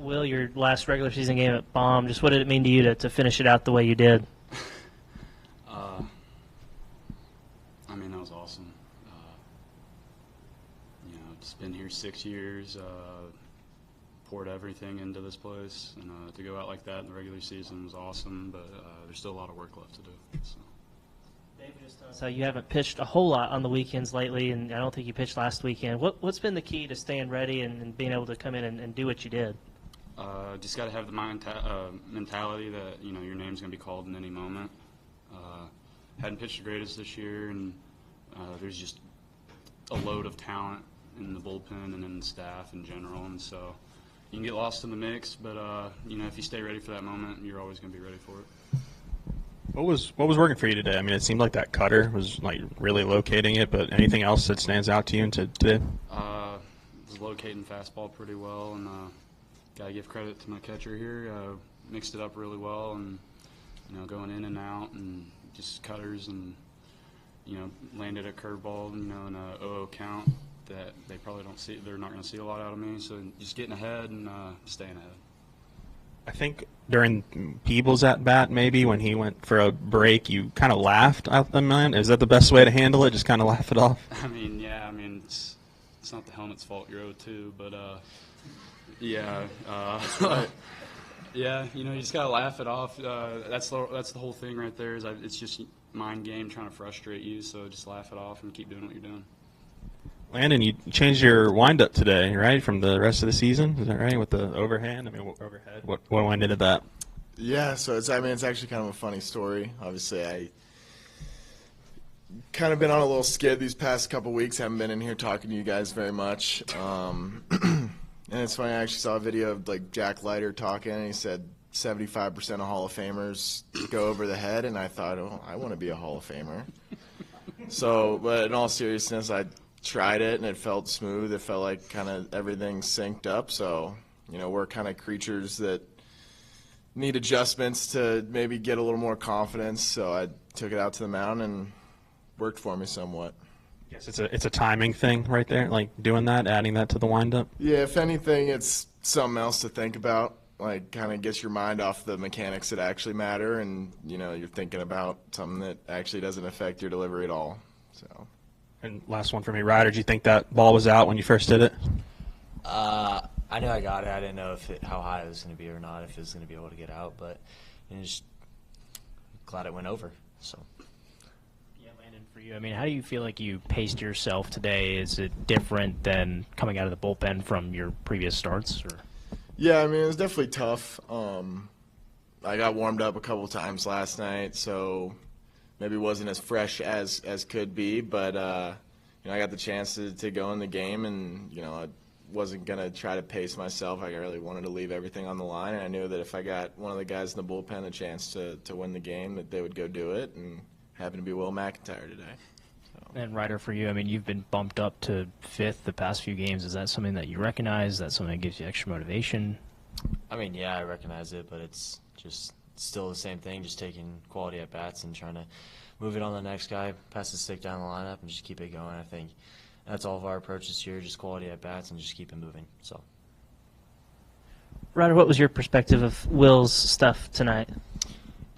Will, your last regular season game at Baum, just what did it mean to you to finish it out the way you did? I mean, that was awesome. Just been here 6 years, poured everything into this place, and to go out like that in the regular season was awesome, but there's still a lot of work left to do. So. Dave just told us how you haven't pitched a whole lot on the weekends lately, and I don't think you pitched last weekend. What's been the key to staying ready and being able to come in and do what you did? Just got to have the mentality that your name's going to be called in any moment. Hadn't pitched the greatest this year, and there's just a load of talent in the bullpen and in the staff in general, and so you can get lost in the mix. But if you stay ready for that moment, you're always going to be ready for it. What was working for you today? I mean, it seemed like that cutter was like really locating it, but anything else that stands out to you today? Was locating fastball pretty well, and got to give credit to my catcher here. Mixed it up really well, and going in and out, and just cutters, and landed a curveball, in a 0-0 count that they probably don't see. They're not going to see a lot out of me. So just getting ahead and staying ahead. I think during Peebles at bat, maybe when he went for a break, you kind of laughed at the man. Is that the best way to handle it? Just kind of laugh it off. I mean, yeah. I mean, it's not the helmet's fault. You're 0-2, but yeah. Yeah, you just gotta laugh it off. That's the whole thing right there. It's just mind game trying to frustrate you. So just laugh it off and keep doing what you're doing. Landon, you changed your windup today, right, from the rest of the season? Is that right, with the overhand? I mean, overhead. What went into that? Yeah, so it's actually kind of a funny story. Obviously, I kind of been on a little skid these past couple weeks. Haven't been in here talking to you guys very much. And it's funny, I actually saw a video of like Jack Leiter talking, and he said 75% of Hall of Famers go over the head, and I thought, oh, I want to be a Hall of Famer. So, but in all seriousness, I tried it, and it felt smooth. It felt like kind of everything synced up. So, we're kind of creatures that need adjustments to maybe get a little more confidence. So I took it out to the mound, and worked for me somewhat. Yes, it's a timing thing right there, like doing that, adding that to the windup. Yeah, if anything, it's something else to think about. Like, kind of gets your mind off the mechanics that actually matter, and you're thinking about something that actually doesn't affect your delivery at all. So. And last one for me, Ryder. Did you think that ball was out when you first did it? I knew I got it. I didn't know how high it was going to be or not, if it was going to be able to get out. But just glad it went over. So. Yeah, Landon, for you, I mean, how do you feel like you paced yourself today? Is it different than coming out of the bullpen from your previous starts? Or? Yeah, I mean, it was definitely tough. I got warmed up a couple times last night, so maybe wasn't as fresh as could be, but I got the chance to go in the game, and I wasn't gonna try to pace myself. I really wanted to leave everything on the line, and I knew that if I got one of the guys in the bullpen a chance to win the game, that they would go do it, and happened to be Will McEntire today. So. And Ryder, for you, I mean, you've been bumped up to 5th the past few games. Is that something that you recognize? Is that something that gives you extra motivation? I mean, yeah, I recognize it, but it's just still the same thing, just taking quality at bats and trying to move it on the next guy, pass the stick down the lineup, and just keep it going. I think that's all of our approaches here, just quality at bats and just keep it moving. So, Ryder, what was your perspective of Will's stuff tonight?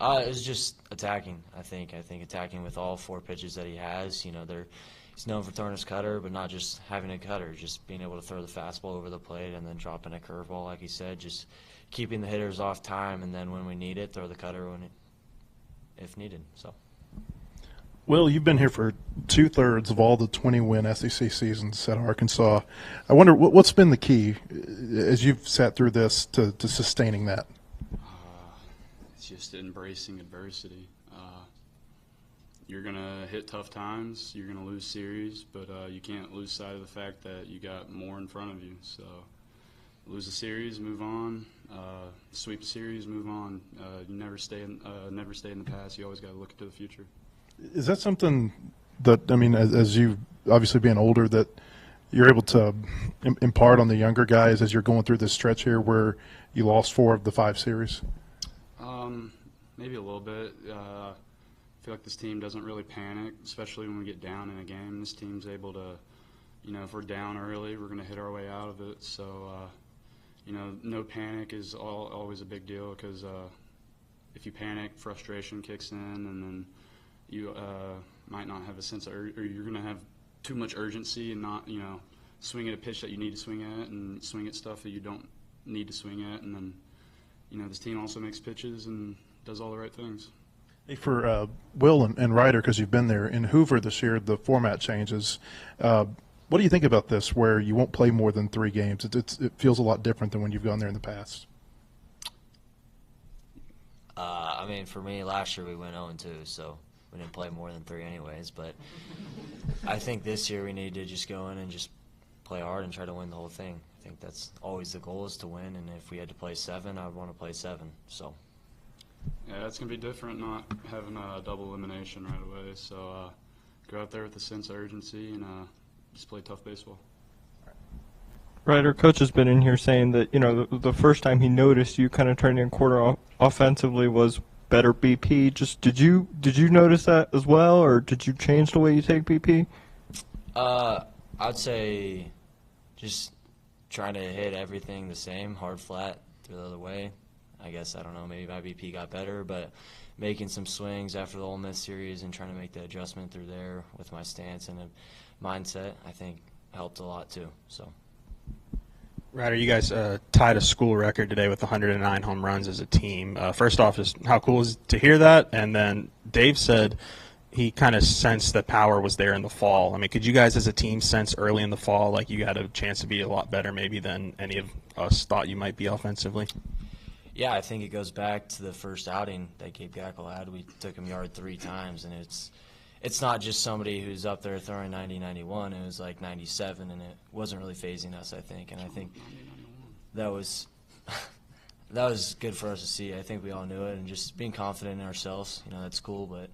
It was just attacking. I think attacking with all 4 pitches that he has. He's known for throwing his cutter, but not just having a cutter, just being able to throw the fastball over the plate and then dropping a curveball, like he said, just keeping the hitters off time, and then when we need it, throw the cutter if needed. So. Will, you've been here for 2/3 of all the 20-win SEC seasons at Arkansas. I wonder what's been the key as you've sat through this to sustaining that? It's just embracing adversity. You're going to hit tough times. You're going to lose series, but you can't lose sight of the fact that you got more in front of you. So lose a series, move on. Sweep a series, move on. You never stay in the past. You always got to look into the future. Is that something that, I mean, as you obviously being older, that you're able to impart on the younger guys as you're going through this stretch here where you lost 4 of the 5 series? Maybe a little bit. I feel like this team doesn't really panic, especially when we get down in a game. This team's able to, if we're down early, we're going to hit our way out of it. So, no panic is always a big deal because if you panic, frustration kicks in, and then you might not have a sense of or you're going to have too much urgency and not, swing at a pitch that you need to swing at and swing at stuff that you don't need to swing at. And then, this team also makes pitches and does all the right things. Hey, for Will and Ryder, because you've been there, in Hoover this year, the format changes. What do you think about this, where you won't play more than 3 games? It feels a lot different than when you've gone there in the past. For me, last year we went 0-2, so we didn't play more than 3 anyways. But I think this year we need to just go in and just play hard and try to win the whole thing. I think that's always the goal, is to win, and if we had to play 7, I would want to play 7. So. Yeah, it's going to be different not having a double elimination right away. So go out there with a sense of urgency and just play tough baseball. Ryder, coach has been in here saying that, the first time he noticed you kind of turning a corner offensively was better BP. Just did you notice that as well, or did you change the way you take BP? I'd say just trying to hit everything the same, hard, flat, the other way. I guess, I don't know, maybe my BP got better, but making some swings after the Ole Miss series and trying to make the adjustment through there with my stance and mindset, I think helped a lot too. So. Ryder, you guys tied a school record today with 109 home runs as a team. First off, just how cool is it to hear that? And then Dave said he kind of sensed that power was there in the fall. Could you guys as a team sense early in the fall like you had a chance to be a lot better maybe than any of us thought you might be offensively? Yeah, I think it goes back to the first outing that Gabe Gackel had. We took him yard 3 times, and it's not just somebody who's up there throwing 90, 91. It was like 97, and it wasn't really phasing us, I think. And I think that was good for us to see. I think we all knew it, and just being confident in ourselves, that's cool. But